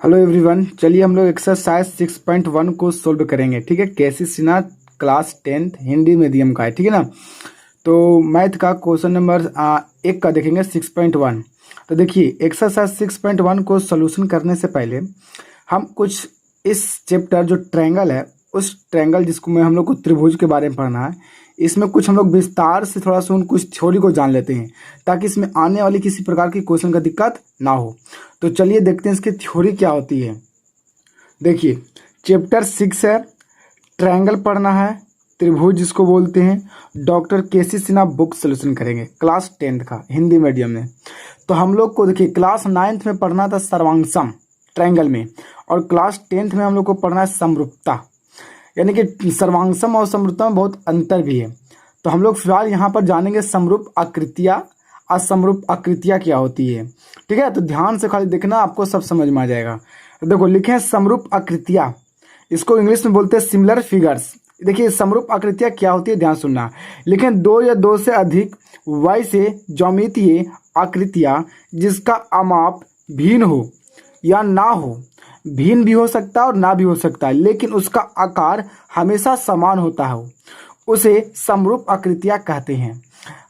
Hello everyone, चलिए हम लोग एक्सरसाइज 6.1 को सोल्व करेंगे। ठीक है, KC Sinha class 10th Hindi medium का है। ठीक है ना। तो मैथ का क्वेश्चन नंबर 1 का देखेंगे 6.1। तो देखिए, एक्सरसाइज 6.1 को सोल्यूशन करने से पहले हम कुछ इस चैप्टर जो ट्रायंगल है, उस ट्रायंगल जिसको में हम लोग को त्रिभुज के बारे में पढ़ना है, इसमें कुछ हम लोग विस्तार से थोड़ा सा उन कुछ थ्योरी को जान लेते हैं ताकि इसमें आने वाली किसी प्रकार की क्वेश्चन का दिक्कत ना हो। तो चलिए देखते हैं इसकी थ्योरी क्या होती है। देखिए, चैप्टर 6 है, ट्रायंगल पढ़ना है, त्रिभुज जिसको बोलते हैं। डॉक्टर केसी सिन्हा बुक सोल्यूशन करेंगे क्लास 10th का हिंदी मीडियम में। तो हम लोग को देखिए, क्लास 9th में पढ़ना था सर्वांगसम ट्रायंगल में, और क्लास 10th में हम लोग को पढ़ना है समरूपता। यानी कि सर्वांगसम और समरूपता में बहुत अंतर भी है। तो हम लोग फिलहाल यहाँ पर जानेंगे समरूप आकृतियाँ, असमरूप आकृतियाँ क्या होती है। ठीक है, तो ध्यान से खाली देखना, आपको सब समझ में आ जाएगा। देखो लिखे हैं समरूप आकृतियाँ, इसको इंग्लिश में बोलते हैं सिमिलर फिगर्स। देखिए समरूप आकृतियाँ क्या होती है, ध्यान सुनना। लिखें दो या दो से अधिक वैसे ज्यामितीय आकृतियाँ जिसका अमाप भिन्न हो या ना हो। भिन्न भी हो सकता है और ना भी हो सकता है, लेकिन उसका आकार हमेशा समान होता है, उसे समरूप आकृतियाँ कहते हैं।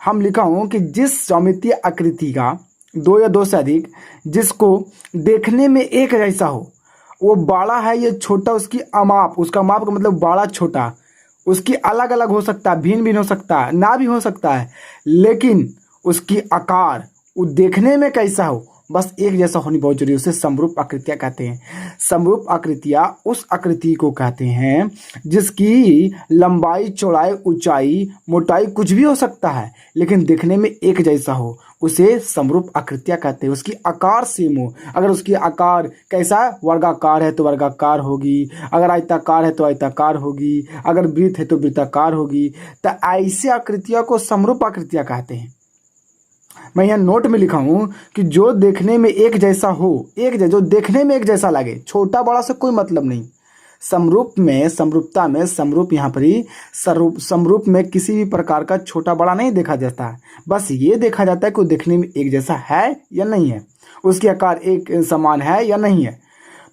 हम लिखा हूँ कि जिस ज्यामितीय आकृति का दो या दो से अधिक जिसको देखने में एक जैसा हो, वो बड़ा है या छोटा, उसकी अमाप, उसका माप का मतलब बड़ा छोटा, उसकी अलग अलग हो सकता है, भिन्न भिन्न हो सकता है, ना भी हो सकता है, लेकिन उसकी आकार वो देखने में कैसा हो, बस एक जैसा होनी बहुत जरूरी, उसे समरूप आकृतियाँ कहते हैं। समरूप आकृतियाँ उस आकृति को कहते हैं जिसकी लंबाई, चौड़ाई, ऊंचाई, मोटाई कुछ भी हो सकता है, लेकिन देखने में एक जैसा हो, उसे समरूप आकृतियाँ कहते हैं। उसकी आकार सेम हो, अगर उसकी आकार कैसा, वर्गाकार है तो वर्गाकार होगी, अगर आयताकार है तो आयताकार होगी, अगर वृत्त है तो वृत्ताकार होगी। तो ऐसी आकृतियों को समरूप आकृतियाँ कहते हैं। मैं यहाँ नोट में लिखा हूँ कि जो देखने में एक जैसा हो, जो देखने में एक जैसा लगे, छोटा बड़ा से कोई मतलब नहीं। समरूप में, समरूपता में, समरूप यहाँ पर ही समरूप में किसी भी प्रकार का छोटा बड़ा नहीं देखा जाता है, बस ये देखा जाता है कि वो देखने में एक जैसा है या नहीं है, उसकी आकार एक समान है या नहीं है।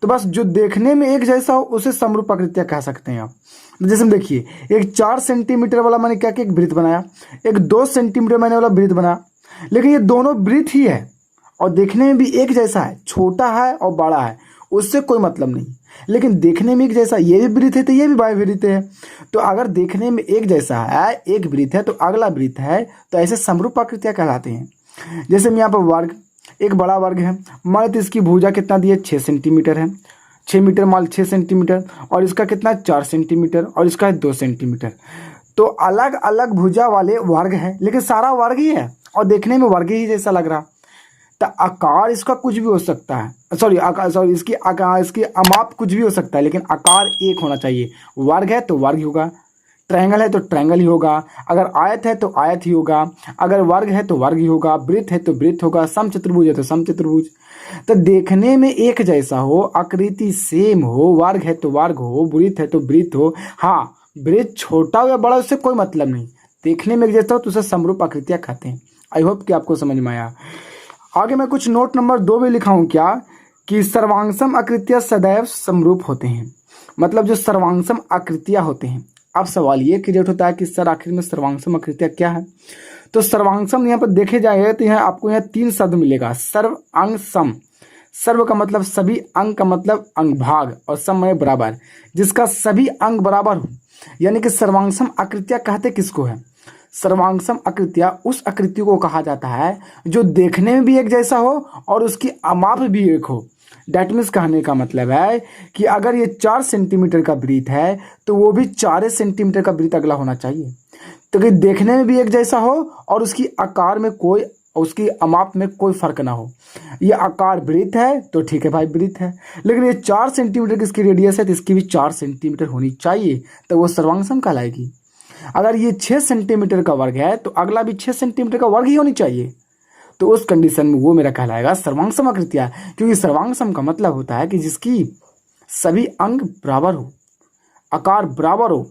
तो बस जो देखने में एक जैसा हो उसे समरूप आकृतियाँ कह सकते हैं आप। जैसे देखिए, एक 4 सेंटीमीटर वाला मैंने क्या किया, एक वृत्त बनाया, एक 2 सेंटीमीटर मैंने वाला वृत्त बनाया, लेकिन ये दोनों वृत्त ही है और देखने में भी एक जैसा है, छोटा है और बड़ा है, उससे कोई मतलब नहीं, लेकिन देखने में एक जैसा, ये भी वृत्त है तो ये भी बाह्य वृत्त है। तो अगर देखने में एक जैसा है, एक वृत्त है तो अगला वृत्त है, तो ऐसे समरूप आकृतियाँ कहलाते हैं। जैसे मैं यहाँ पर वर्ग, एक बड़ा वर्ग है, मान तो इसकी भुजा कितना दी है, 6 सेंटीमीटर है, 6 मीटर मान 6 सेंटीमीटर, और इसका कितना 4 सेंटीमीटर, और इसका है 2 सेंटीमीटर। तो अलग अलग भुजा वाले वर्ग है, लेकिन सारा वर्ग ही है और देखने में वर्ग ही जैसा लग रहा। तो आकार इसका कुछ भी हो सकता है, इसकी आकार, इसकी अमाप कुछ भी हो सकता है, लेकिन आकार एक होना चाहिए। वर्ग है तो वर्ग ही होगा, ट्रायंगल है तो ट्रायंगल ही होगा, अगर आयत है तो आयत ही होगा, अगर वर्ग है तो वर्ग ही होगा, वृत्त है तो वृत्त होगा, समचतुर्भुज है तो समचतुर्भुज। तो देखने में एक जैसा हो, आकृति सेम हो, वर्ग है तो वर्ग हो, वृत्त है तो वृत्त हो। हाँ, वृत्त छोटा हो या बड़ा उससे कोई मतलब नहीं, देखने में एक जैसा हो तो उसे समरूप आकृतियाँ कहते हैं। आई होप कि आपको समझ में आया। आगे मैं कुछ नोट नंबर 2 में लिखा हूँ क्या, कि सर्वांगसम आकृतियाँ सदैव समरूप होते हैं। मतलब जो सर्वांगसम आकृतियाँ होते हैं, अब सवाल ये क्रिएट होता है कि सर आखिर में सर्वांगसम आकृतियाँ क्या है। तो सर्वांगसम यहाँ पर देखे जाएगा तो यहाँ आपको यहाँ 3 शब्द मिलेगा, सर्व, अंग, सम। सर्व का मतलब सभी, अंग का मतलब अंग भाग, और सम है बराबर, जिसका सभी अंग बराबर हो। यानी कि सर्वांगसम आकृतियाँ कहते किसको है, सर्वांगसम आकृतियाँ उस आकृति को कहा जाता है जो देखने में भी एक जैसा हो और उसकी अमाप भी एक हो। डैट मीन्स कहने का मतलब है कि अगर ये 4 सेंटीमीटर का वृत्त है तो वो भी 4 सेंटीमीटर का वृत्त अगला होना चाहिए, तो कि देखने में भी एक जैसा हो और उसकी आकार में कोई, उसकी अमाप में कोई फर्क ना हो। ये आकार वृत्त है तो ठीक है भाई, वृत्त है, लेकिन ये 4 सेंटीमीटर की इसकी रेडियस है तो इसकी भी 4 सेंटीमीटर होनी चाहिए, तो वो सर्वांगसम कहलाएगी। अगर ये 6 सेंटीमीटर का वर्ग है तो अगला भी 6 सेंटीमीटर का वर्ग ही होनी चाहिए, तो उस कंडीशन में वो मेरा कहलाएगा सर्वांगसम आकृतियाँ। क्योंकि सर्वांगसम का मतलब होता है कि जिसकी सभी अंग बराबर हो, आकार बराबर हो,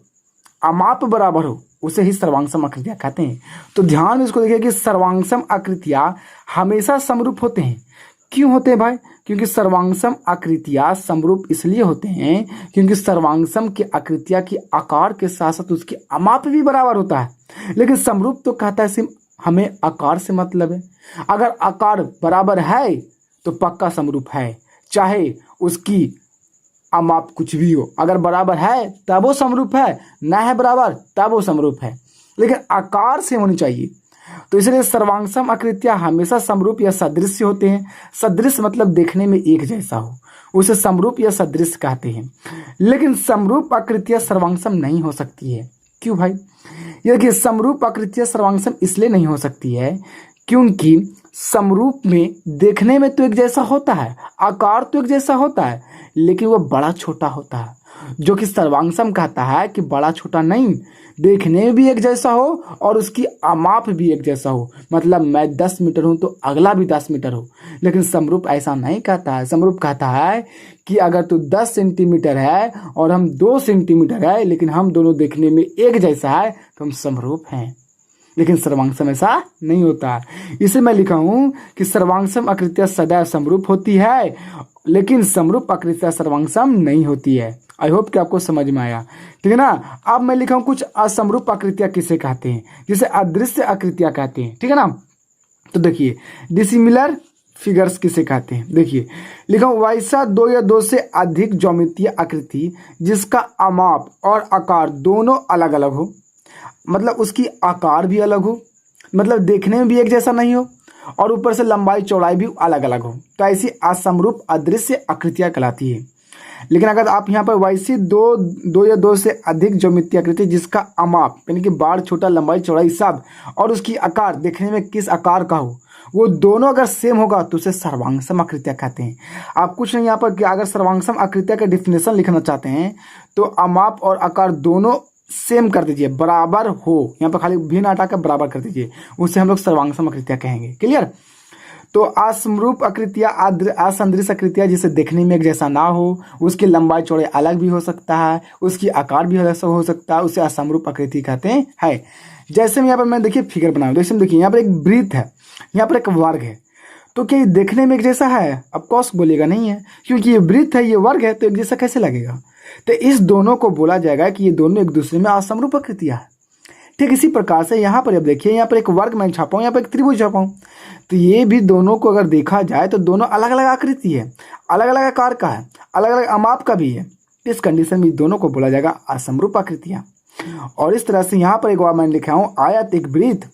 अमाप बराबर हो, उसे ही सर्वांगसम आकृतियाँ कहते हैं। तो ध्यान में इसको देखिए कि सर्वांगसम आकृतियाँ हमेशा समरूप होते हैं। क्यों होते हैं भाई? क्योंकि सर्वांगसम आकृतियां समरूप इसलिए होते हैं क्योंकि सर्वांगसम की आकृतियां की आकार के साथ साथ उसकी अमाप भी बराबर होता है। लेकिन समरूप तो कहता है सिर्फ हमें आकार से मतलब है। अगर आकार बराबर है तो पक्का समरूप है, चाहे उसकी अमाप कुछ भी हो। अगर बराबर है तब वो समरूप है, ना है बराबर तब वो समरूप है, लेकिन आकार से होनी चाहिए। तो इसलिए सर्वांगसम आकृतियां हमेशा समरूप या सदृश होते हैं। सदृश मतलब देखने में एक जैसा हो, उसे समरूप या सदृश कहते हैं। लेकिन समरूप आकृतियां सर्वांगसम नहीं हो सकती है। क्यों भाई? ये देखिए, समरूप आकृतियां सर्वांगसम इसलिए नहीं हो सकती है क्योंकि समरूप में देखने में तो एक जैसा होता है, आकार तो एक जैसा होता है, लेकिन वो बड़ा छोटा होता है। जो कि सर्वांगसम कहता है कि बड़ा छोटा नहीं, देखने में भी एक जैसा हो और उसकी अमाप भी एक जैसा हो। मतलब मैं 10 मीटर हूं तो अगला भी 10 मीटर हो। लेकिन समरूप ऐसा नहीं कहता है। समरूप कहता है कि अगर तू 10 सेंटीमीटर है और हम 2 सेंटीमीटर है, लेकिन हम दोनों देखने में एक जैसा है, तो हम समरूप हैं। लेकिन सर्वांगसम ऐसा नहीं होता है। इसे मैं लिखा हूं कि सर्वांगसम आकृतियां सदैव समरूप होती है, लेकिन समरूप आकृतियां सर्वांगसम नहीं होती है। आई होप कि आपको समझ में आया, ठीक है ना। अब मैं लिखा हूं कुछ असमरूप आकृतियां किसे कहते हैं, जिसे अदृश्य आकृतियां कहते हैं, ठीक है ना। तो देखिए, डिसिमिलर फिगर्स किसे कहते हैं। देखिए लिखा हूं, वैसा 2 या 2 से अधिक ज्यामितीय आकृति जिसका अमाप और आकार दोनों अलग अलग हो। मतलब उसकी आकार भी अलग हो, मतलब देखने में भी एक जैसा नहीं हो, और ऊपर से लंबाई चौड़ाई भी अलग अलग हो, तो ऐसी असमरूप अदृश्य आकृतियां कहलाती है। लेकिन अगर आप यहाँ पर वैसी 2 या 2 से अधिक ज्यामितीय आकृति जिसका अमाप यानी कि बार छोटा लंबाई चौड़ाई सब और उसकी आकार देखने में किस आकार का हो, वो दोनों अगर सेम होगा तो उसे सर्वांगसम आकृतियां कहते हैं। आप कुछ नहीं यहाँ पर कि अगर सर्वांगसम आकृतियां का डिफिनेशन लिखना चाहते हैं तो अमाप और आकार दोनों सेम कर दीजिए, बराबर हो। यहाँ पर खाली भिन्न हटा कर बराबर कर दीजिए, उससे हम लोग सर्वांगसम आकृतियां कहेंगे। क्लियर? तो असमरूप आकृतियां, असदृश आकृतियां जिसे देखने में एक जैसा ना हो, उसकी लंबाई चौड़ाई अलग भी हो सकता है, उसकी आकार भी अलग हो सकता है, उसे असमरूप आकृति कहते हैं। जैसे में यहाँ पर मैं देखिए फिगर बनाऊं, जैसे देखिए यहाँ पर एक वृत्त है, यहाँ पर एक वर्ग है, तो क्या ये देखने में एक जैसा है? ऑफ कोर्स बोलेगा नहीं है, क्योंकि ये वृत्त है, ये वर्ग है, तो एक जैसा कैसे लगेगा? तो इस दोनों को बोला जाएगा कि ये दोनों एक दूसरे में असमरूप आकृतियां हैं। ठीक इसी प्रकार से यहाँ पर अब देखिए, यहाँ पर एक वर्ग मैं छापा हूँ, यहाँ पर एक त्रिभुज छापा हूँ, तो ये भी दोनों को अगर देखा जाए तो दोनों अलग अलग आकृति है, अलग अलग आकार का है, अलग अलग अमाप का भी है। इस कंडीशन में दोनों को बोला जाएगा असमरूप आकृतियां। और इस तरह से यहाँ पर एक और मैंने लिखा हूँ आयत एक वृत्त,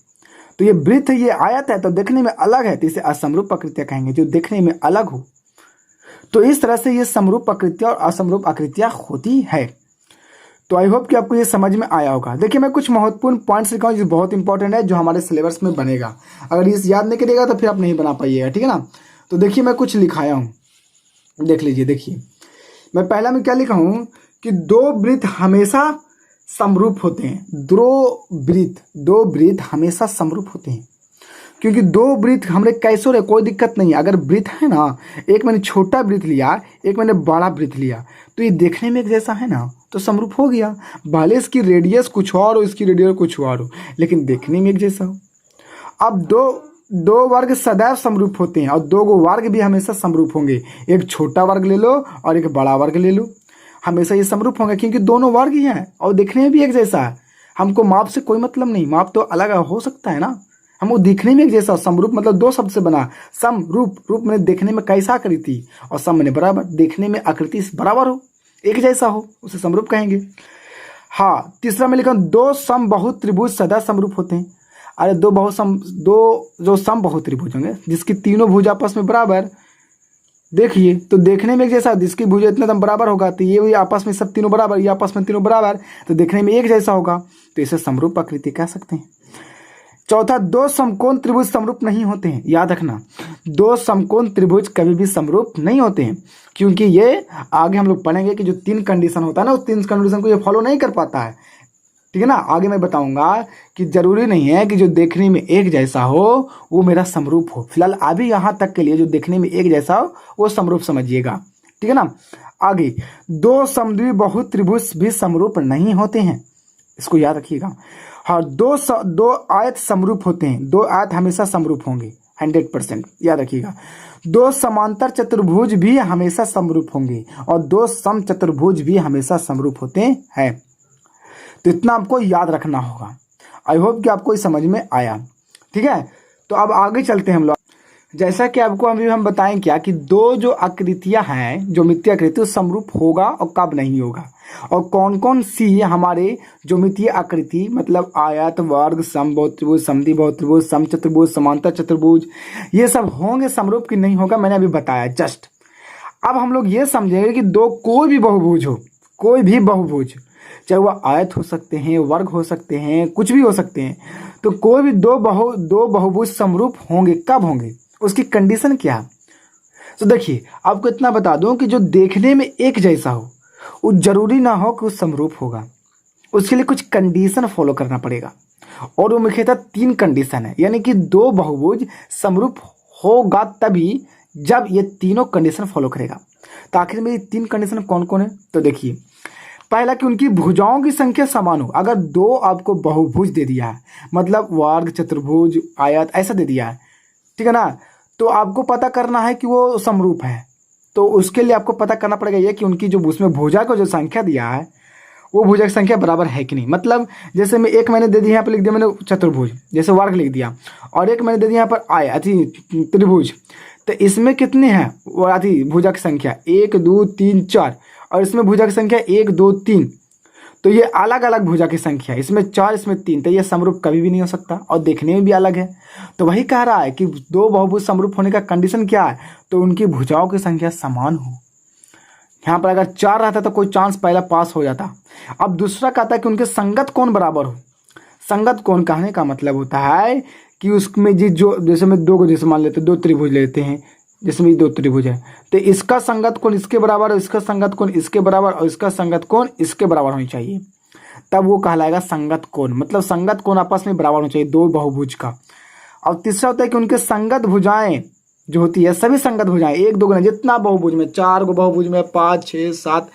तो ये वृत्त है, ये आयत है, तो देखने में अलग है, तो इसे असमरूप आकृतियां कहेंगे, जो देखने में अलग हो। तो इस तरह से ये समरूप आकृतियां और असमरूप आकृतियां होती है। तो आई होप कि आपको ये समझ में आया होगा। देखिए मैं कुछ महत्वपूर्ण पॉइंट्स लिखा हूँ जो बहुत इंपॉर्टेंट है, जो हमारे सिलेबस में बनेगा। अगर इस याद नहीं करिएगा तो फिर आप नहीं बना पाइएगा, ठीक है ना। तो देखिए मैं कुछ लिखाया हूँ, देख लीजिए। देखिए मैं पहला में क्या लिखा हूँ कि 2 वृत्त हमेशा समरूप होते हैं। 2 वृत्त हमेशा समरूप होते हैं, क्योंकि 2 वृत्त हमने कैसे रहे, कोई दिक्कत नहीं। अगर वृत्त है ना, एक मैंने छोटा वृत्त लिया, एक मैंने बड़ा वृत्त लिया, तो ये देखने में एक जैसा है ना, तो समरूप हो गया। भले इसकी रेडियस कुछ और हो, इसकी रेडियस कुछ और हो, लेकिन देखने में एक जैसा हो। अब दो वर्ग सदैव समरूप होते हैं, और 2 वर्ग भी हमेशा समरूप होंगे। एक छोटा वर्ग ले लो और एक बड़ा वर्ग ले लो, हमेशा ये समरूप होंगे, क्योंकि दोनों वर्ग ही हैं और देखने में भी एक जैसा है। हमको माप से कोई मतलब नहीं, माप तो अलग हो सकता है ना, हमको दिखने में एक जैसा। समरूप मतलब 2 शब्द से बना, सम रूप, रूप मैंने देखने में कैसा आकृति, और सम मैंने बराबर, देखने में आकृति बराबर हो, एक जैसा हो, उसे समरूप कहेंगे। हाँ, तीसरा में लिखा 2 समबाहु त्रिभुज सदा समरूप होते हैं। अरे 2 जो समबाहु त्रिभुज होंगे जिसकी तीनों भुज आपस में बराबर, देखिए तो देखने में एक जैसा, जिसकी भुज इतना दम बराबर होगा, तो ये आपस में सब तीनों बराबर, ये आपस में तीनों बराबर, तो देखने में एक जैसा होगा, तो इसे समरूप आकृति कह सकते हैं। चौथा, 2 समकोण त्रिभुज समरूप नहीं होते हैं। याद रखना, 2 समकोण त्रिभुज कभी भी समरूप नहीं होते हैं, क्योंकि ये आगे हम लोग पढ़ेंगे कि जो 3 कंडीशन होता है ना, उस 3 कंडीशन को ये फॉलो नहीं कर पाता है, ठीक है ना। आगे मैं बताऊंगा कि जरूरी नहीं है कि जो देखने में एक जैसा हो वो मेरा समरूप हो। फिलहाल अभी यहाँ तक के लिए जो देखने में एक जैसा हो वो समरूप समझिएगा, ठीक है ना। आगे 2 समद्विबाहु त्रिभुज भी समरूप नहीं होते हैं, इसको याद रखिएगा। हाँ, 2 आयत समरूप होते हैं, 2 आयत हमेशा समरूप होंगे, 100% याद रखिएगा। दो समांतर चतुर्भुज भी हमेशा समरूप होंगे और दो सम चतुर्भुज भी हमेशा समरूप होते हैं। तो इतना आपको याद रखना होगा। आई होप कि आपको समझ में आया। ठीक है, तो अब आगे चलते हैं हम लोग। जैसा कि आपको अभी हम बताएं क्या कि दो जो आकृतियां हैं, ज्योमितीय आकृति, समरूप होगा और कब नहीं होगा, और कौन कौन सी हमारे ज्योमितीय आकृति मतलब आयत, वर्ग, समबाहु त्रिभुज, समद्विबाहु त्रिभुज, समचतुर्भुज, समांतर चतुर्भुज, ये सब होंगे समरूप कि नहीं होगा, मैंने अभी बताया जस्ट। अब हम लोग ये समझेंगे कि दो कोई भी बहुभुज हो, कोई भी बहुभुज, चाहे वह आयत हो सकते हैं, वर्ग हो सकते हैं, कुछ भी हो सकते हैं, तो कोई भी दो बहुभुज समरूप होंगे, कब होंगे, उसकी कंडीशन क्या है। तो देखिए आपको इतना बता दूं कि जो देखने में एक जैसा हो वो जरूरी ना हो कि वो समरूप होगा, उसके लिए कुछ कंडीशन फॉलो करना पड़ेगा, और वो मुख्यतः 3 कंडीशन है। यानी कि दो बहुभुज समरूप होगा तभी जब ये तीनों कंडीशन फॉलो करेगा। तो आखिर में ये 3 कंडीशन कौन कौन है, तो देखिए पहला कि उनकी भुजाओं की संख्या समान हो। अगर दो आपको बहुभुज दे दिया है, मतलब वर्ग, चतुर्भुज, आयत ऐसा दे दिया है, ठीक है ना, तो आपको पता करना है कि वो समरूप है। तो उसके लिए आपको पता करना पड़ेगा ये कि उनकी जो उसमें भुजा को जो संख्या दिया है वो भुजा की संख्या बराबर है कि नहीं। मतलब जैसे मैं एक मैंने दे दिया यहाँ पर, लिख दिया मैंने चतुर्भुज, जैसे वर्ग लिख दिया, और एक मैंने दे दिया यहाँ पर आयत त्रिभुज, तो इसमें कितने हैं वो भुजा की संख्या 1 2 3 4, और इसमें भुजा की संख्या 1 2 3, तो ये अलग अलग भुजा की संख्या है, इसमें 4 इसमें 3, तो ये समरूप कभी भी नहीं हो सकता और देखने में भी अलग है। तो वही कह रहा है कि दो बहुभुज समरूप होने का कंडीशन क्या है, तो उनकी भुजाओं की संख्या समान हो। यहाँ पर अगर 4 रहता तो कोई चांस पहला पास हो जाता। अब दूसरा कहता है कि उनके संगत कोण बराबर हो। संगत कोण कहने का मतलब होता है कि उसमें जो जैसे में दो को जैसे मान लेते, 2 त्रिभुज लेते हैं, जिसमें 2 त्रिभुज है, तो इसका संगत कोण इसके बराबर और इसका संगत कोण इसके बराबर और इसका संगत कोण इसके बराबर होनी चाहिए, तब वो कहलाएगा संगत कोण। मतलब संगत कोण आपस में बराबर होना चाहिए दो बहुभुज का। और तीसरा होता है कि उनके संगत भुजाएं जो होती है, सभी संगत भुजाएं 1 2 गुना, जितना बहुभुज में 4 गो बहुभुज में 5 6 7,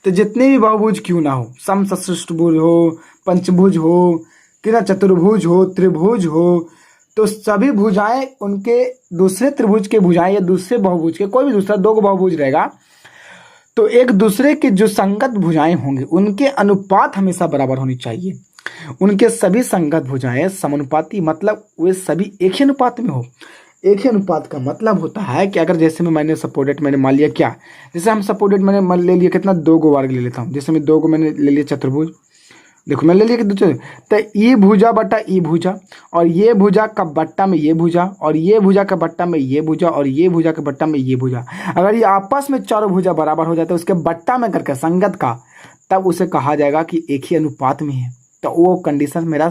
तो जितने भी बहुभुज क्यों ना हो, समचतुष्टभुज हो, पंचभुज हो, कि ना चतुर्भुज हो, त्रिभुज हो, तो सभी भुजाएं उनके दूसरे त्रिभुज के भुजाएं या दूसरे बहुभुज के, कोई भी दूसरा 2 बहुभुज रहेगा, तो एक दूसरे के जो संगत भुजाएं होंगे उनके अनुपात हमेशा बराबर होनी चाहिए। उनके सभी संगत भुजाएं समानुपाती, मतलब वे सभी एक ही अनुपात में हो। एक ही अनुपात का मतलब होता है कि अगर जैसे मैंने सपोर्टेड मैंने मान लिया क्या, जैसे हम सपोर्टेड मैंने ले लिया कितना 2 गो वर्ग ले लेता हूँ, जैसे मैं 2 को मैंने ले लिया चतुर्भुज, देखो मैं ले लिया कि दूसरे, तो ई भुजा बटा ई भुजा, और ये भुजा का बट्टा में ये भुजा, और ये भुजा का बट्टा में ये भुजा, और ये भुजा का बट्टा में ये भुजा, अगर ये आपस में चारों भुजा बराबर हो जाते हैं उसके बट्टा में करके संगत का, तब उसे कहा जाएगा कि एक ही अनुपात में है, तो वो कंडीशन मेरा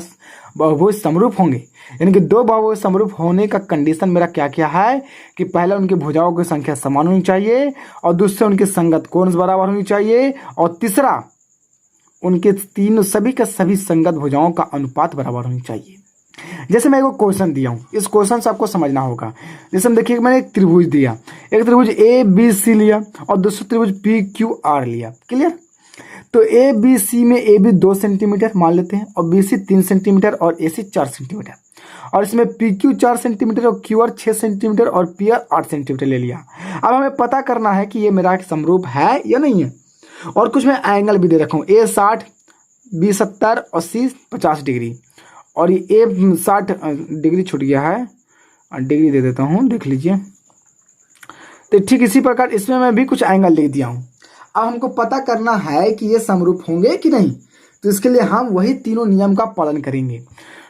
बहुभुज समरूप होंगे। यानी कि दो बहुभुज समरूप होने का कंडीशन मेरा क्या क्या है कि पहला उनकी भुजाओं की संख्या समान होनी चाहिए, और दूसरा उनके संगत कोण बराबर होनी चाहिए, और तीसरा उनके तीनों सभी के सभी संगत भुजाओं का अनुपात बराबर होनी चाहिए। जैसे मैं एक क्वेश्चन दिया हूँ, इस क्वेश्चन से आपको समझना होगा। जैसे हम देखिए मैंने एक त्रिभुज दिया, एक त्रिभुज ए बी सी लिया और दूसरा त्रिभुज पी क्यू आर लिया, क्लियर। तो ए बी सी में ए बी 2 सेंटीमीटर मान लेते हैं, और बी सी 3 सेंटीमीटर और ए सी 4 सेंटीमीटर, और इसमें पी क्यू 4 सेंटीमीटर और क्यू आर 6 सेंटीमीटर और पी आर 8 सेंटीमीटर ले लिया। अब हमें पता करना है कि ये मेरा समरूप है या नहीं है, और कुछ मैं एंगल भी दे रखा हूँ, ए 60 बी 70 और सी 50 डिग्री, और ये ए 60 डिग्री छूट गया है, डिग्री दे देता हूँ, देख लीजिए। तो ठीक इसी प्रकार इसमें मैं भी कुछ एंगल ले दिया हूँ। अब हमको पता करना है कि ये समरूप होंगे कि नहीं, तो इसके लिए हम वही तीनों नियम का पालन करेंगे।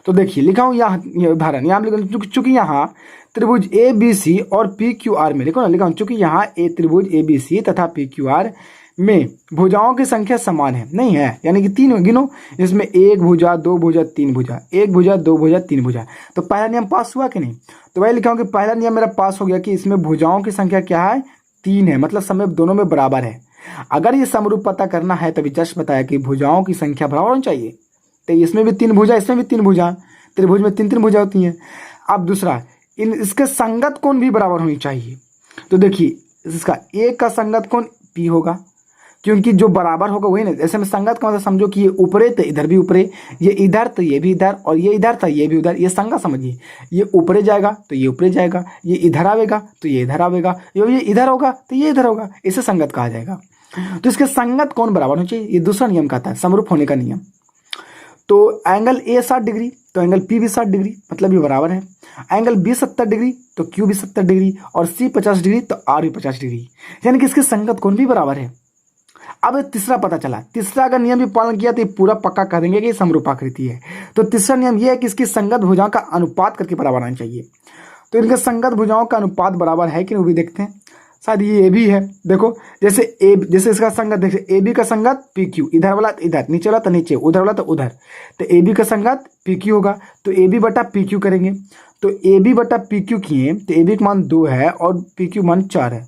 तो देखिए लिखा हूँ यहाँ उदाहरण, यहाँ लिखा चूंकि यहाँ त्रिभुज ए बी सी और पी क्यू आर में लिखो ना, लिखा हूँ चूंकि यहाँ ए त्रिभुज ए बी सी तथा पी क्यू आर में भुजाओं की संख्या समान है, नहीं है, यानी कि 3 गिनो, इसमें 1 भुजा 2 भुजा 3 भुजा, 1 भुजा 2 भुजा 3 भुजा, तो पहला नियम पास हुआ कि नहीं। तो वही लिखा हूँ कि पहला नियम मेरा पास हो गया कि इसमें भुजाओं की संख्या क्या है 3 है, मतलब समय दोनों में बराबर है। अगर ये समरूप पता करना है तभी जस्ट बताया कि भुजाओं की संख्या बराबर होनी चाहिए, तो इसमें भी 3 भुजा इसमें भी 3 भुजा, त्रिभुज में 3 भुजा होती हैं। अब दूसरा इसके संगत कोण भी बराबर होनी चाहिए। तो देखिए इसका एक का संगत कोण पी होगा, क्योंकि जो बराबर होगा वही ना। ऐसे में संगत का मतलब समझो कि ये ऊपरे तो इधर भी ऊपरे, ये इधर तो ये भी इधर, और ये इधर था ये भी उधर, ये संगत समझिए। ये ऊपरे जाएगा तो ये ऊपरे जाएगा, ये इधर आवेगा तो ये इधर आवेगा, ये इधर होगा तो ये इधर होगा, इसे संगत कहा जाएगा। तो इसके संगत कौन बराबर होना चाहिए, ये दूसरा नियम कहता है समरूप होने का नियम। तो एंगल ए 60 डिग्री तो एंगल पी भी 60 डिग्री, मतलब ये बराबर है। एंगल बी 70 डिग्री तो क्यू भी 70 डिग्री, और सी 50 डिग्री तो आर भी 50 डिग्री, यानी कि इसके संगत कोण भी बराबर है। अब तीसरा पता चला, तीसरा अगर नियम भी पालन किया तो ये पूरा पक्का कह देंगे कि ये समरूपाकृति है। तो तीसरा नियम ये है कि इसकी संगत भुजाओं का अनुपात करके बराबर आना चाहिए। तो इनके संगत भुजाओं का अनुपात बराबर है कि नहीं वो भी देखते हैं। शायद ये भी है, देखो जैसे जैसे इसका संगत देखिए, ए बी का संगत पी क्यू, इधर वाला इधर, नीचे वाला तो नीचे, उधर वाला तो उधर, तो ए बी का संगत पी क्यू होगा, तो ए बी बटा पी क्यू करेंगे। तो ए बी बटा पी क्यू किए तो ए बी का मान 2 है और पी क्यू मान 4 है,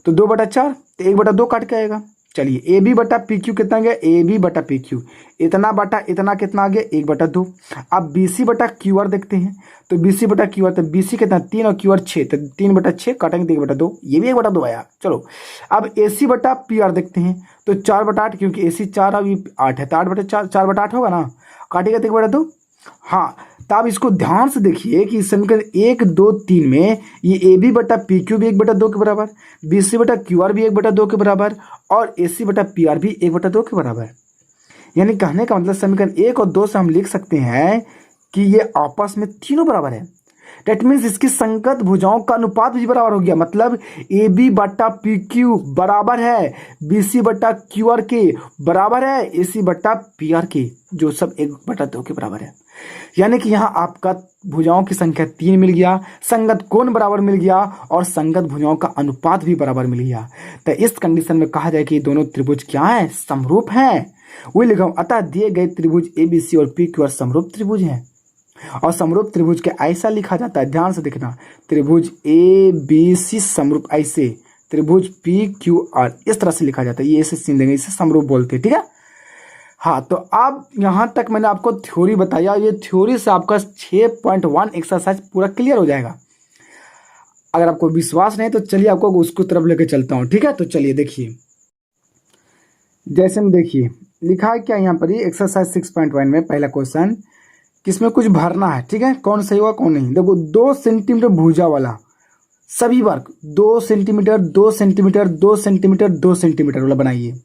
तो 2 बटा 4 तो 1 बटा 2 काट के आएगा। चलिए ए बी बटा पी क्यू कितना गया, ए बी बटा पी क्यू, इतना बटा इतना कितना आ गया 1 बटा 2। अब बी सी बटा क्यू आर देखते हैं, तो बी सी बटा क्यू आर, तो बी सी कितना 3 और क्यू आर 6, तो 3 बटा 6 काटेंगे तो 1 बटा 2, ये भी 1 बटा 2 आया। चलो अब ए सी बटा पी आर देखते हैं, तो 4 बटा 8, क्योंकि ए सी 4 अब 8 है तो 8 बटा 4, 4 बटा 8 होगा ना, काटेगा तो 1 बटा 2। हाँ, तो आप इसको ध्यान से देखिए कि समीकरण 1 2 3 में ये ए बी बटा पी क्यू भी 1 बटा 2 के बराबर, बी सी बटा क्यू आर भी 1 बटा 2 के बराबर, और ए सी बटा पी आर भी 1 बटा 2 के बराबर। यानी कहने का मतलब समीकरण 1 और 2 से हम लिख सकते हैं कि ये आपस में तीनों बराबर है। डेट मीन्स इसकी संगत भुजाओं का अनुपात भी बराबर हो गया, मतलब ए बी बटा पी क्यू बराबर है बी सी बटा क्यू आर के बराबर है ए सी बटा पी आर के, जो सब 1 बटा 2 के बराबर है। यानी कि यहाँ आपका भुजाओं की संख्या 3 मिल गया, संगत कोण बराबर मिल गया, और संगत भुजाओं का अनुपात भी बराबर मिल गया। तो इस कंडीशन में कहा जाए कि दोनों त्रिभुज क्या है, समरूप हैं। वही लिखा हूं, अतः दिए गए त्रिभुज ए बी सी और पी क्यू आर समरूप त्रिभुज हैं। और समरूप त्रिभुज के ऐसा लिखा जाता है, ध्यान से देखना, त्रिभुज ए बी सी समरूप ऐसे, त्रिभुज पी क्यू आर इस तरह से लिखा जाता है, ये ऐसे सीन देंगे, इसे समरूप बोलते हैं, ठीक है। हाँ, तो अब यहाँ तक मैंने आपको थ्योरी बताया, ये थ्योरी से आपका 6.1 एक्सरसाइज पूरा क्लियर हो जाएगा। अगर आपको विश्वास नहीं तो चलिए आपको उसको तरफ लेकर चलता हूँ, ठीक है। तो चलिए देखिए, जैसे में देखिए लिखा है क्या यहाँ पर, ये एक्सरसाइज 6.1 में पहला क्वेश्चन, किसमें कुछ भरना है, ठीक है, कौन सही होगा कौन नहीं। देखो 2 सेंटीमीटर भुजा वाला सभी वर्ग 2 सेंटीमीटर 2 सेंटीमीटर 2 सेंटीमीटर 2 सेंटीमीटर वाला बनाइए,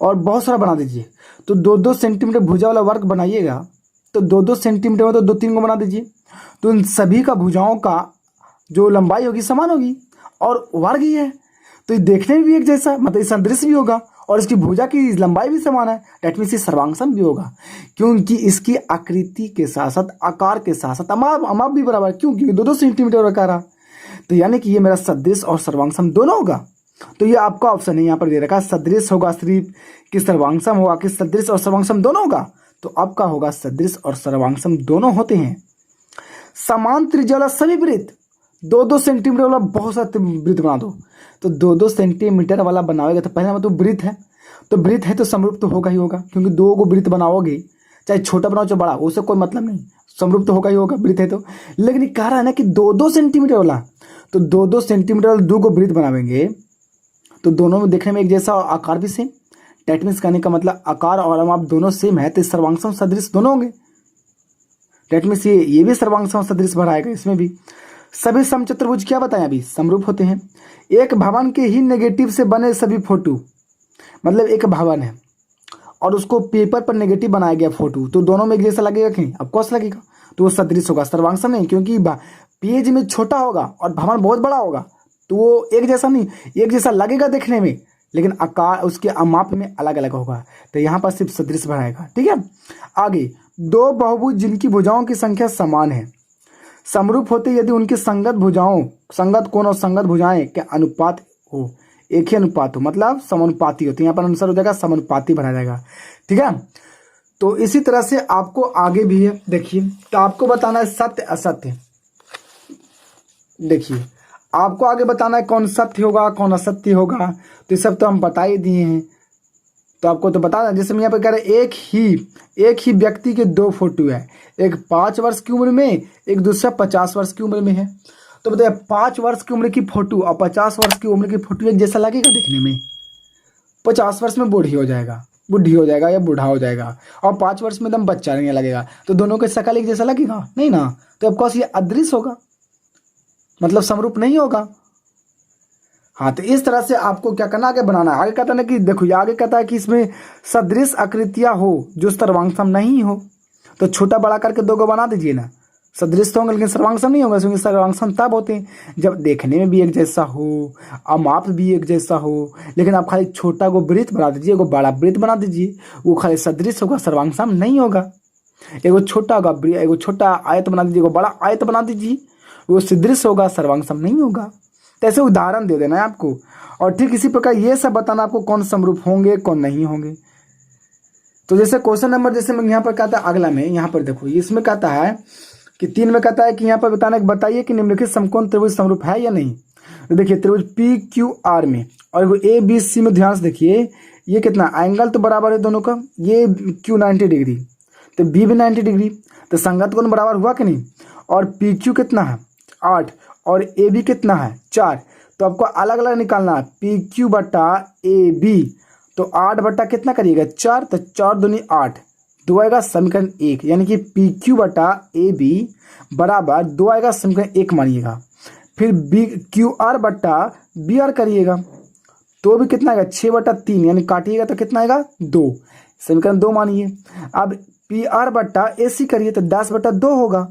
और बहुत सारा बना दीजिए। तो 2-2 सेंटीमीटर भुजा वाला वर्ग बनाइएगा, तो 2-2 सेंटीमीटर में तो 2-3 को बना दीजिए। तो इन सभी का भुजाओं का जो लंबाई होगी समान होगी, और वर्ग ही है तो ये देखने में भी एक जैसा, मतलब सदृश भी होगा, और इसकी भुजा की लंबाई भी समान है, डेट मीन्स सर्वांगसम भी होगा, क्योंकि इसकी आकृति के साथ साथ आकार के साथ साथ अमाप भी बराबर, क्योंकि 2-2 सेंटीमीटर आकार है। तो यानी कि ये मेरा सदृश और सर्वांगसम दोनों होगा। तो ये आपका ऑप्शन है यहाँ पर दे रखा है, सदृश होगा सिर्फ कि सर्वांगसम होगा, कि सदृश और सर्वांगसम दोनों होगा। तो आपका होगा सदृश और सर्वांगसम दोनों होते हैं। समान त्रिज्या वाला सभी वृत्त 2-2 सेंटीमीटर वाला बहुत सारा वृत्त बना दो। तो 2-2 सेंटीमीटर वाला बनाओगे तो पहले मतलब वृत्त है, तो वृत्त है तो समरूप तो होगा ही होगा, क्योंकि 2 को वृत्त बनाओगे, चाहे छोटा बनाओ चाहे बड़ा, उससे कोई मतलब नहीं, समरूप तो होगा ही होगा, वृत्त है तो। लेकिन ये कह रहा है ना कि 2-2 सेंटीमीटर वाला, तो 2-2 सेंटीमीटर वाला 2 को वृत्त बनावेंगे तो दोनों में देखने में एक जैसा, आकार भी सेम। डेट मीन्स कहने का मतलब आकार और अमाप दोनों सेम है, तो सर्वांगसम सदृश दोनों होंगे। डेट मीन्स ये भी सर्वांगसम सदृश भराएगा इसमें भी। सभी समचतुर्भुज क्या बताएं अभी, समरूप होते हैं। एक भवन के ही नेगेटिव से बने सभी फोटो, मतलब एक भवन है और उसको पेपर पर नेगेटिव बनाया गया फोटो, तो दोनों में एक जैसा लगेगा कि नहीं, ऑफकोर्स लगेगा, तो वो सदृश होगा, सर्वांगसम नहीं, क्योंकि पेज में छोटा होगा और भवन बहुत बड़ा होगा, तो वो एक जैसा नहीं, एक जैसा लगेगा देखने में, लेकिन आकार उसके अमाप में अलग अलग होगा। तो यहाँ पर सिर्फ सदृश बनाएगा, ठीक है। आगे 2 बहुभुज जिनकी भुजाओं की संख्या समान है समरूप होते यदि उनकी संगत भुजाओं, संगत कोण और संगत भुजाएं के अनुपात हो, एक ही अनुपात हो, मतलब समानुपाती होती है। यहाँ पर अनुसार हो जाएगा समानुपाती भरा जाएगा, ठीक है। तो इसी तरह से आपको आगे भी है, देखिए, तो आपको बताना है सत्य असत्य। देखिए आपको आगे बताना है कौन सत्य होगा कौन असत्य होगा, तो ये सब तो हम बता ही दिए हैं, तो आपको तो बता दें। जैसे मैं यहाँ पर कह रहे एक ही व्यक्ति के 2 फोटो है, एक 5 वर्ष की उम्र में, एक दूसरा 50 वर्ष की उम्र में है। तो बताइए 5 वर्ष की उम्र की फोटो और 50 वर्ष की उम्र की फोटो एक जैसा लगेगा देखने में, 50 वर्ष में बुढ़ी हो जाएगा या बूढ़ा हो जाएगा, और 5 वर्ष में एकदम बच्चा रहने लगेगा, तो दोनों के शकल एक जैसा लगेगा नहीं ना, तो ऑफकोर्स ये अदृश्य होगा, मतलब समरूप नहीं होगा। हाँ, तो इस तरह से आपको क्या करना, आगे बनाना है। आगे कहता है ना कि देखो, ये आगे कहता है कि इसमें सदृश आकृतियां हो जो सर्वांगसम नहीं हो, तो छोटा बड़ा करके 2 को बना दीजिए ना। सदृश तो होंगे लेकिन सर्वांगसम नहीं होगा, क्योंकि सर्वांगसम तब होते हैं जब देखने में भी एक जैसा हो, माप भी एक जैसा हो, लेकिन आप खाली छोटा को वृत्त बना दीजिए, एगो बड़ा वृत्त बना दीजिए, वो खाली सदृश होगा, सर्वांगसम नहीं होगा। एगो छोटा होगा, एगो छोटा आयत बना दीजिए, एगो बड़ा आयत बना दीजिए, वो सदृश होगा, सर्वांगसम नहीं होगा। तो ऐसे उदाहरण दे देना है आपको, और ठीक इसी प्रकार ये सब बताना आपको कौन समरूप होंगे कौन नहीं होंगे। तो जैसे क्वेश्चन नंबर, जैसे मैं यहाँ पर कहता है अगला में, यहाँ पर देखो इसमें कहता है कि 3 में कहता है कि यहाँ पर बताइए कि निम्नलिखित समकोण त्रिभुज समरूप है या नहीं। तो देखिए त्रिभुज पी क्यू आर में और ए बी सी में ध्यान से देखिए, ये कितना एंगल तो बराबर है दोनों का, ये क्यू 90 डिग्री तो बी भी 90 डिग्री, तो संगत कोण बराबर हुआ कि नहीं। और पी क्यू कितना है 8 और ए बी कितना है 4, तो आपको अलग अलग निकालना है, पी क्यू बटा ए बी, तो 8 बटा कितना करिएगा 4, तो 4 दूनी 8, 2 आएगा समीकरण 1, यानी कि पी क्यू बटा ए बी बराबर 2 आएगा समीकरण 1 मानिएगा। फिर बी क्यू आर बटा बी आर करिएगा तो भी कितना आएगा 6 बटा 3, यानी काटिएगा तो कितना आएगा 2, समीकरण 2 मानिए। अब पी आर बटा ए सी करिए तो 10 बटा 2 होगा,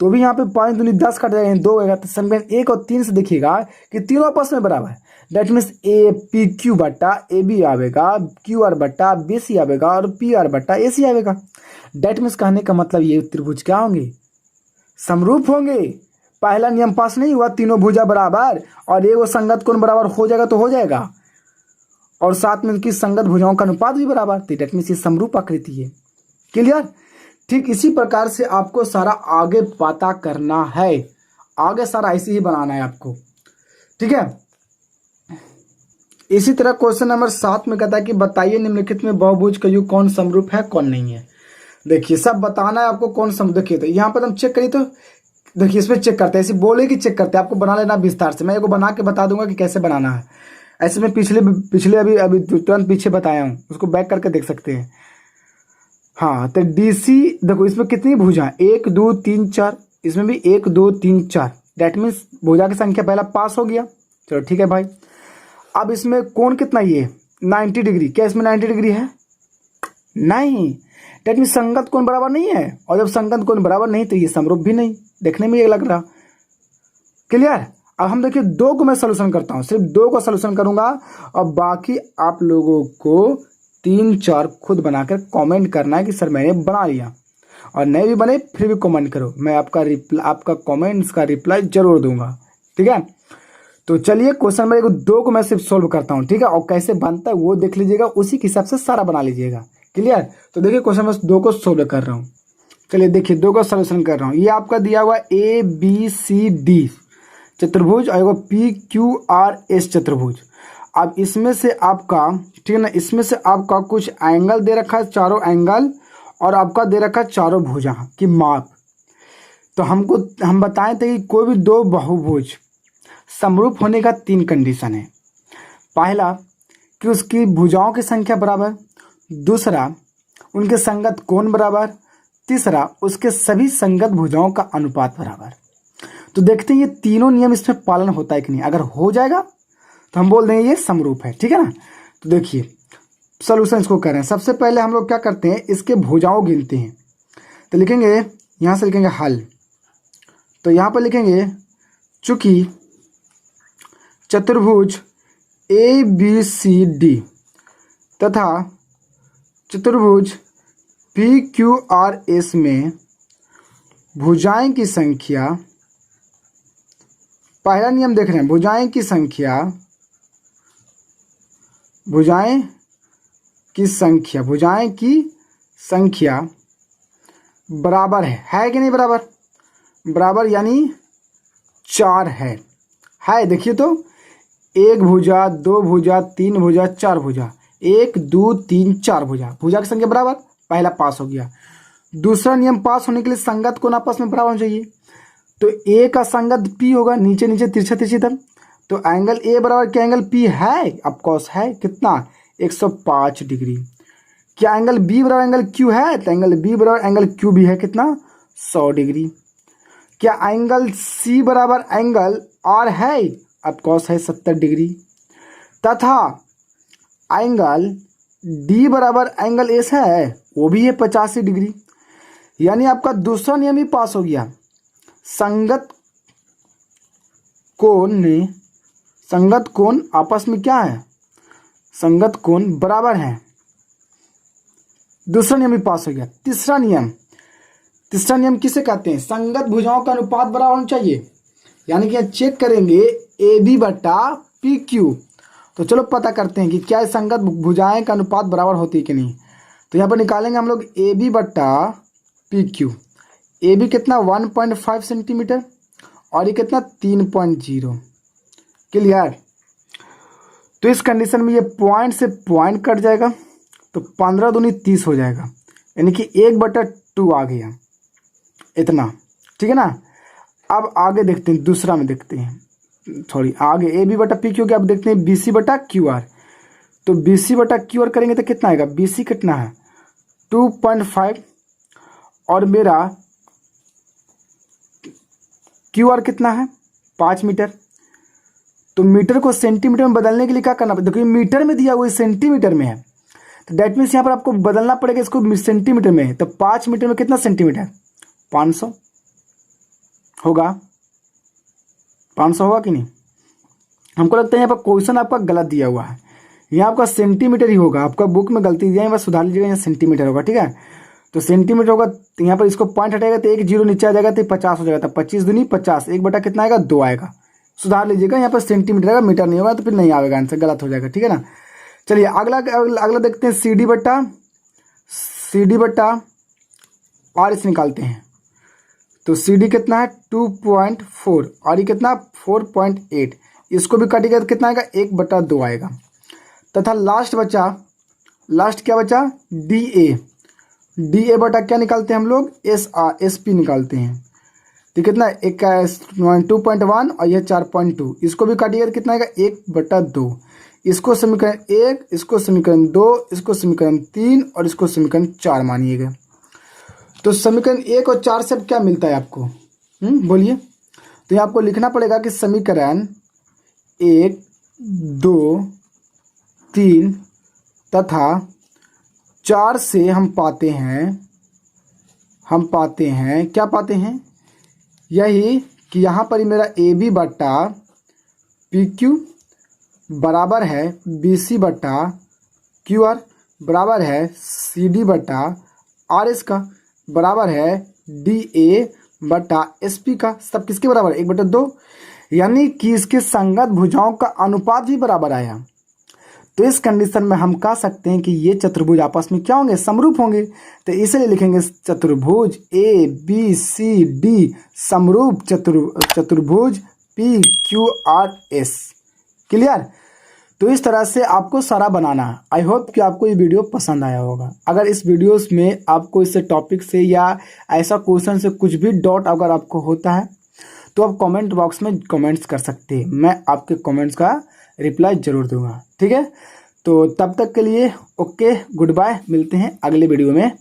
तो भी यहाँ पे 5 दूनी 10 कट जाएगा, 2 आएगा, तो समीकरण 1 और 3 से देखिएगा कि तीनों आपस में बराबर है। That means A P Q बटा ए बी आवेगा, क्यू आर बटा बी सी आवेगा और पी आर बटा ए सी आवेगा। दैट मीन्स कहने का मतलब ये त्रिभुज क्या होंगे, समरूप होंगे। पहला नियम पास नहीं हुआ, तीनों भुजा बराबर और एगो संगत कोण बराबर हो जाएगा तो हो जाएगा, और साथ में उनकी संगत भुजाओं का अनुपात भी बराबर, तो दैट मीन्स ये समरूप आकृति है। क्लियर। ठीक इसी प्रकार से आपको सारा आगे पता करना है, आगे सारा ऐसे ही बनाना है आपको, ठीक है। इसी तरह क्वेश्चन नंबर 7 में कहता है कि बताइए निम्नलिखित में बहुभुज का योग कौन समरूप है कौन नहीं है। देखिए सब बताना है आपको कौन सम, देखिए तो यहाँ पर हम चेक करिए, तो देखिए इसमें चेक करते हैं, ऐसे बोले कि चेक करते हैं, आपको बना लेना विस्तार से, मैं एगो बना के बता दूंगा कि कैसे बनाना है। ऐसे में पिछले अभी तुरंत पीछे बताया हूँ, उसको बैक करके देख सकते हैं। हाँ, तो डी सी देखो इसमें कितनी भुजा है 1 2 3 4, इसमें भी 1 2 3 4, दैट मीन्स भुजा की संख्या पहला पास हो गया। चलो ठीक है भाई। अब इसमें कोण कितना, ये 90 डिग्री, क्या इसमें 90 डिग्री है नहीं, दैट मीन्स संगत कोण बराबर नहीं है, और जब संगत कोण बराबर नहीं तो ये समरूप भी नहीं, देखने में ये लग रहा। क्लियर। अब हम देखिए 2 को मैं सोल्यूशन करता हूँ, सिर्फ 2 को सोल्यूशन करूंगा, और बाकी आप लोगों को 3 4 खुद बनाकर कमेंट करना है कि सर मैंने बना लिया, और नहीं भी बने फिर भी कमेंट करो, मैं आपका कमेंट्स का रिप्लाई जरूर दूंगा, ठीक है। तो चलिए क्वेश्चन नंबर 2 को मैं सिर्फ सोल्व करता हूँ, ठीक है, और कैसे बनता है वो देख लीजिएगा, उसी के हिसाब से सारा बना लीजिएगा। क्लियर। तो देखिए क्वेश्चन नंबर 2 को सोल्व कर रहा हूँ, चलिए देखिए 2 का सोल्यूशन कर रहा हूँ। ये आपका दिया हुआ ए बी सी डी चतुर्भुज और पी क्यू आर एस चतुर्भुज। अब इसमें से आपका, ठीक है ना, इसमें से आपका कुछ एंगल दे रखा है, चारों एंगल, और आपका दे रखा है चारों भुजा की माप। तो हम बताए थे कि कोई भी 2 बहुभुज समरूप होने का 3 कंडीशन है। पहला कि उसकी भुजाओं की संख्या बराबर, दूसरा उनके संगत कोण बराबर, तीसरा उसके सभी संगत भुजाओं का अनुपात बराबर। तो देखते हैं ये तीनों नियम इसमें पालन होता है कि नहीं। अगर हो जाएगा तो हम बोल देंगे ये समरूप है, ठीक है ना। तो देखिए सोल्यूशन इसको कर रहे हैं। सबसे पहले हम लोग क्या करते हैं, इसके भुजाओं गिनते हैं। तो लिखेंगे यहाँ से, लिखेंगे हल, तो यहाँ पर लिखेंगे चूंकि चतुर्भुज ए बी सी डी तथा चतुर्भुज पी क्यू आर एस में भुजाएं की संख्या, पहला नियम देख रहे हैं, भुजाएं की संख्या बराबर है कि नहीं बराबर, बराबर यानी 4 है। देखिए तो 1 भुजा 2 भुजा 3 भुजा 4 भुजा, 1 2 3 4 भुजा की संख्या बराबर, पहला पास हो गया। दूसरा नियम पास होने के लिए संगत कोण आपस में बराबर होना चाहिए। तो ए का संगत पी होगा, नीचे नीचे तिरछा तिरछी तरफ, तो एंगल ए बराबर क्या एंगल पी है, ऑफकोर्स है, कितना 105 डिग्री। क्या एंगल बी बराबर एंगल क्यू है? तो एंगल बी बराबर एंगल क्यू भी है कितना? 100 डिग्री। क्या एंगल सी बराबर एंगल आर है? अब कॉस है 70 डिग्री। तथा एंगल डी बराबर एंगल एस है, वो भी है 85 डिग्री। यानी आपका दूसरा नियम ही पास हो गया। संगत कोण आपस में क्या है? संगत कोण बराबर है। दूसरा नियम भी पास हो गया। तीसरा नियम किसे कहते हैं? संगत भुजाओं का अनुपात बराबर होना चाहिए। यानी कि चेक करेंगे ए बी बटा पी क्यू। तो चलो पता करते हैं कि क्या संगत भुजाएं का अनुपात बराबर होती है कि नहीं। तो यहाँ पर निकालेंगे हम लोग ए बी बटा पी क्यू। ए बी कितना 1.5 सेंटीमीटर और ये कितना 3.0। क्लियर? तो इस कंडीशन में ये पॉइंट से पॉइंट कट जाएगा, तो 15 दूनी 30 हो जाएगा, यानी कि 1/2 आ गया इतना। ठीक है ना। अब आगे देखते हैं, दूसरा में देखते हैं, सॉरी आगे ए बी बटा पी क्यू के अब देखते हैं बी सी बटा क्यू आर। तो बी सी बटा क्यू आर करेंगे तो कितना आएगा? बी सी कितना है 2.5 और मेरा क्यू आर कितना है 5 मीटर। तो मीटर को सेंटीमीटर में बदलने के लिए क्या करना पड़ेगा? देखिए मीटर में दिया हुआ सेंटीमीटर में है, तो दैट मीन्स यहाँ पर आपको बदलना पड़ेगा, इसको सेंटीमीटर में है। तो 5 मीटर में कितना सेंटीमीटर? 500 होगा। 500 होगा कि नहीं? हमको लगता है यहाँ पर क्वेश्चन आपका गलत दिया हुआ है, यहाँ आपका सेंटीमीटर ही होगा। आपका बुक में गलती दिया है, बस सुधार लीजिएगा, यहाँ सेंटीमीटर होगा। ठीक है, तो सेंटीमीटर होगा। तो यहाँ पर इसको पॉइंट हटाएगा तो 1 0 नीचे आ जाएगा, तो 50 हो जाएगा। तो 25 दूनी 50, 1 बटा कितना आएगा? 2 आएगा। सुधार लीजिएगा, यहाँ पर सेंटीमीटर आएगा, मीटर नहीं होगा, तो फिर नहीं आएगा, आंसर गलत हो जाएगा। ठीक है ना। चलिए अगला देखते हैं सी डी बटा आर इस निकालते हैं। तो सी डी कितना है 2.4 और ये कितना 4.8। इसको भी काटिएगा तो कितना आएगा? 1/2 आएगा। तथा लास्ट क्या बचा? डी ए बटा क्या निकालते हैं हम लोग? एस पी निकालते हैं। तो कितना? 2.1 और यह 4.2। इसको भी काटिएगा तो कितना आएगा? 1/2। इसको समीकरण 1, इसको समीकरण 2, इसको समीकरण 3 और इसको समीकरण 4 मानिएगा। तो समीकरण 1 और 4 से अब क्या मिलता है आपको? बोलिए। तो ये आपको लिखना पड़ेगा कि समीकरण 1, 2, 3 तथा 4 से हम पाते हैं क्या पाते हैं? यही कि यहाँ पर मेरा ए बी बटा पी क्यू बराबर है बी सी बटा क्यू आर बराबर है सी डी बटा आर एस का बराबर है डी ए बटा एस पी का। सब किसके बराबर है? 1/2। यानी कि इसके संगत भुजाओं का अनुपात भी बराबर आया। तो इस कंडीशन में हम कह सकते हैं कि ये चतुर्भुज आपस में क्या होंगे? समरूप होंगे। तो इसलिए लिखेंगे चतुर्भुज ए बी सी डी समरूप चतुर्भुज P Q R S. Clear? तो इस तरह से आपको सारा बनाना है। आई होप कि आपको ये वीडियो पसंद आया होगा। अगर इस वीडियोस में आपको इससे टॉपिक से या ऐसा क्वेश्चन से कुछ भी डाउट अगर आपको होता है तो आप कमेंट बॉक्स में कमेंट्स कर सकते हैं, मैं आपके कमेंट्स का रिप्लाई जरूर दूंगा। ठीक है, तो तब तक के लिए ओके, गुड बाय, मिलते हैं अगले वीडियो में।